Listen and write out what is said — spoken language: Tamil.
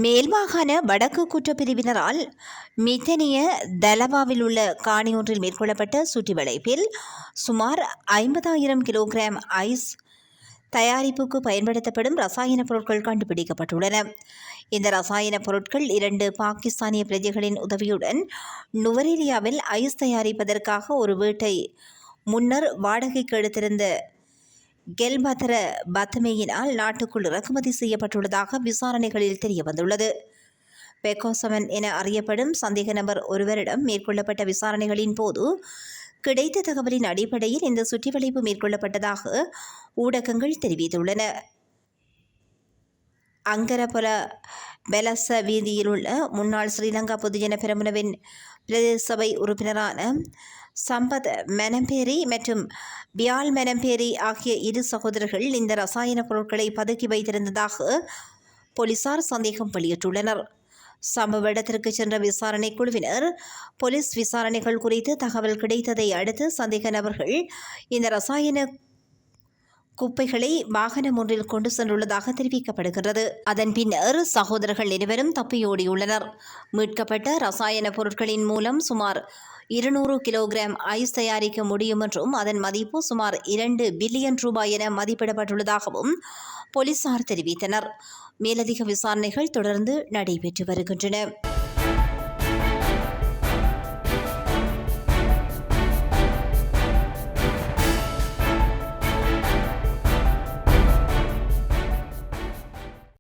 மேல்மாகாண வடக்கு குற்றப்பிரிவினரால் மித்தனிய தலவாவில் உள்ள காணி ஒன்றில் மேற்கொள்ளப்பட்ட சுற்றிவளைப்பில் சுமார் 50,000 கிலோகிராம் ஐஸ் தயாரிப்புக்கு பயன்படுத்தப்படும் ரசாயன பொருட்கள் கண்டுபிடிக்கப்பட்டுள்ளன. இந்த ரசாயன பொருட்கள் 2 பாகிஸ்தானிய பிரஜைகளின் உதவியுடன் நுவரேலியாவில் ஐஸ் தயாரிப்பதற்காக ஒரு வீட்டை முன்னர் வாடகைக்கு எடுத்திருந்த கெல்பத்ர பத்மேயினால் நாட்டுக்குள் இறக்குமதி செய்யப்பட்டுள்ளதாக விசாரணைகளில் தெரியவந்துள்ளது. பெக்கோசமன் என அறியப்படும் சந்தேக நபர் ஒருவரிடம் மேற்கொள்ளப்பட்ட விசாரணைகளின் போது கிடைத்த தகவலின் அடிப்படையில் இந்த சுற்றிவளைப்பு மேற்கொள்ளப்பட்டதாக ஊடகங்கள் தெரிவித்துள்ளன. அங்கரபொல பெலச வீதியில் உள்ள முன்னாள் ஸ்ரீலங்கா பொதுஜன பெரமுனவின் பிரதேச சபை உறுப்பினரான சம்பத் மெனம்பேரி மற்றும் பியால் மெனம்பேரி ஆகிய 2 சகோதரர்கள் இந்த ரசாயன பொருட்களை பதுக்கி வைத்திருந்ததாக போலீசார் சந்தேகம் வெளியிட்டுள்ளனர். சம்பவ இடத்திற்கு சென்ற விசாரணை குழுவினர் போலீஸ் விசாரணைகள் குறித்து தகவல் கிடைத்ததை அடுத்து சந்தேக நபர்கள் இந்த ரசாயன குப்பைகளை வாகனம் ஒன்றில் கொண்டு சென்றுள்ளதாக தெரிவிக்கப்படுகிறது. அதன் பின்னர் சகோதரர்கள் இருவரும் தப்பியோடியுள்ளனர். மீட்கப்பட்ட ரசாயன பொருட்களின் மூலம் சுமார் 200 கிலோகிராம் ஐஸ் தயாரிக்க முடியும் என்றும் அதன் மதிப்பு சுமார் 2 பில்லியன் ரூபாய் என மதிப்பிடப்பட்டுள்ளதாகவும் போலீசார் தெரிவித்தனர். மேலதிக விசாரணைகள் தொடர்ந்து நடைபெற்று வருகின்றன.